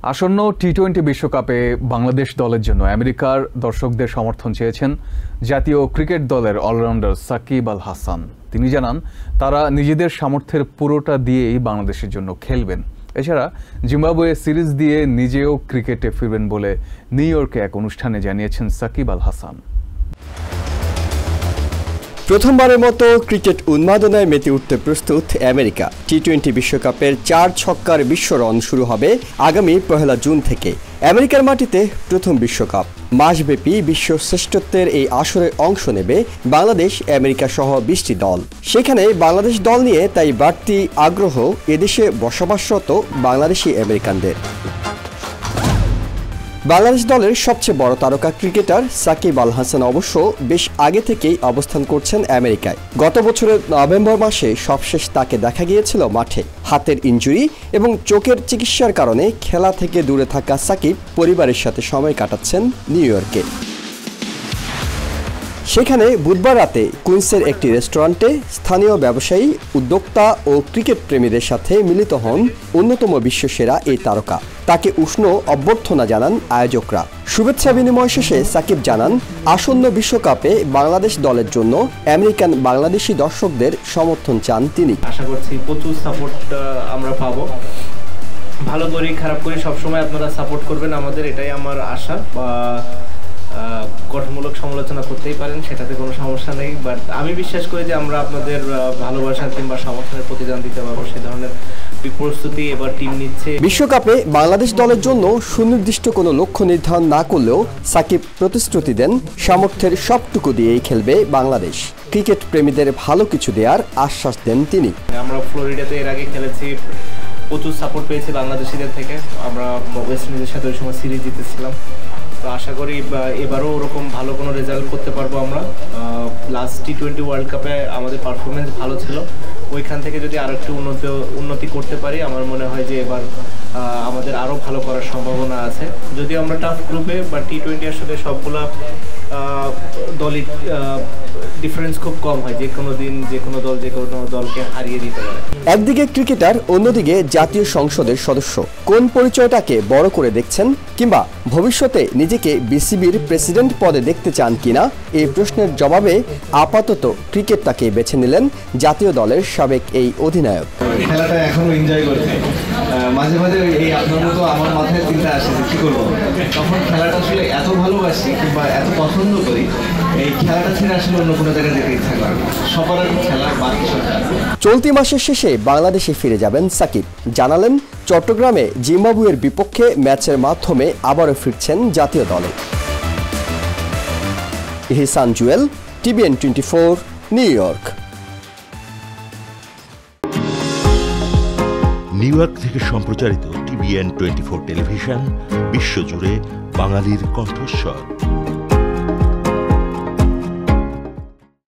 আসন্ন টি-20 বিশ্বকাপে বাংলাদেশ দলের জন্য আমেরিকার দর্শকদের সমর্থন চেয়েছেন জাতীয় ক্রিকেট দলের অলরাউন্ডার সাকিব আল হাসান। তিনি জানান, তারা নিজেদের সামর্থ্যের পুরোটা দিয়েই বাংলাদেশের জন্য খেলবেন। এছাড়া জিম্বাবুয়ে সিরিজ দিয়ে নিজেও ক্রিকেটে ফিরবেন বলে নিউ ইয়র্কে এক অনুষ্ঠানে জানিয়েছেন সাকিব আল হাসান। প্রথমবারের মতো ক্রিকেট উন্মাদনায় মেতে উঠতে প্রস্তুত আমেরিকা। টি-20 বিশ্বকাপের 4 ছক্কার বিশ্ব রন শুরু হবে আগামী 1 জুন থেকে। আমেরিকার মাটিতে প্রথম বিশ্বকাপ। মাসব্যাপী বিশ্ব শ্রেষ্ঠত্বের এই আসরে অংশ নেবে বাংলাদেশ, আমেরিকা সহ 20টি দল। সেখানে বাংলাদেশ দল নিয়ে তাই বাড়তি আগ্রহ এদেশে বসবাসরত বাংলাদেশি আমেরিকানদের। বাংলাদেশ দলের সবচেয়ে বড় তারকা ক্রিকেটার সাকিব আল হাসান অবশ্য বেশ আগে থেকেই অবস্থান করছেন আমেরিকায়। গত বছরের নভেম্বর মাসে সবশেষ তাকে দেখা গিয়েছিল মাঠে। হাতের ইনজুরি এবং চোখের চিকিৎসার কারণে খেলা থেকে দূরে থাকা সাকিব পরিবারের সাথে সময় কাটাচ্ছেন নিউ ইয়র্কে। সেখানে বুধবার রাতে কুইন্সের একটি রেস্টুরেন্টে স্থানীয় ব্যবসায়ী, উদ্যোক্তা ও ক্রিকেট প্রেমীদের সাথে মিলিত হন অন্যতম বিশ্বসেরা এই তারকা। তাকে উষ্ণ অভ্যর্থনা জানান আয়োজকরা। শুভেচ্ছা বিনিময় শেষে সাকিব জানান, আসন্ন বিশ্বকাপে বাংলাদেশ দলের জন্য আমেরিকান বাংলাদেশি দর্শকদের সমর্থন চান তিনি। আশা করছি প্রচুর সাপোর্ট আমরা পাবো। ভালো করি খারাপ করি সবসময় আপনারা সাপোর্ট করবেন আমাদের, এটাই আমার আশা। গঠনমূলক সমালোচনা করতেই পারেন, সেটাতে কোনো সমস্যা নেই, বাট আমি বিশ্বাস করি যে আমরা আপনাদের ভালোবাসার কিংবা সমর্থনের প্রতিদান দিতে পারবো। সে ধরনের প্রস্তুতি এবার টিম নিচ্ছে। বিশ্বকাপে বাংলাদেশ দলের জন্য সুনির্দিষ্ট কোনো লক্ষ্য নির্ধারণ না করলেও সাকিব প্রতিশ্রুতি দেন, সামর্থ্যের সবটুকু দিয়েই খেলবে বাংলাদেশ। ক্রিকেট প্রেমীদের ভালো কিছু দেওয়ার আশ্বাস দেন তিনি। আমরা ফ্লোরিডাতে এর আগে খেলেছি, প্রচুর সাপোর্ট পেয়েছি বাংলাদেশিদের থেকে। আমরা ওয়েস্ট ইন্ডিজের সাথে ওই সময় সিরিজ জিতেছিলাম। তো আশা করি এবারও ওরকম ভালো কোনো রেজাল্ট করতে পারবো আমরা। লাস্ট টি-20 ওয়ার্ল্ড কাপে আমাদের পারফরমেন্স ভালো ছিল, ওইখান থেকে যদি আরও একটু উন্নতি করতে পারি, আমার মনে হয় যে এবার আমাদের আরও ভালো করার সম্ভাবনা আছে। যদি আমরা টাফ গ্রুপে বা টি-20 আসলে সবগুলা দলই ডিফারেন্স খুব কম হয়, যে কোনো দিন যে কোনো দল যে কোনো দলকে হারিয়ে দিতে পারে। একদিকে ক্রিকেটার, অন্যদিকে জাতীয় সংসদের সদস্য। কোন পরিচয়টাকে বড় করে দেখছেন, কিংবা ভবিষ্যতে নিজেকে বিসিবির প্রেসিডেন্ট পদে দেখতে চান কিনা, এই প্রশ্নের জবাবে আপাতত ক্রিকেটটাকে বেছে নিলেন জাতীয় দলের সাবেক এই অধিনায়ক। খেলাটা এখনো এনজয় করছে। মাঝে মাঝে এই আপনার মতো আমার মাথায় চিন্তা আসে যে কি করবো, তখন খেলাটা আসলে এত ভালোবাসি কিংবা এত পছন্দ করি, এই খেলাটা ছেড়ে আসলে অন্য কোনো জায়গায় যেতে ইচ্ছা করে। সবার খেলা বাকি সরকার। চলতি মাসের শেষে বাংলাদেশে ফিরে যাবেন সাকিব। জানালেন, চট্টগ্রামে জিম্বাবুয়ের বিপক্ষে ম্যাচের মাধ্যমে আবারও ফিরছেন জাতীয় দলে। Ihsan Jewel, TVN 24, New York. New York থেকে সম্প্রচারিত TVN 24 টেলিভিশন বিশ্বজুড়ে বাঙালির কণ্ঠস্বর।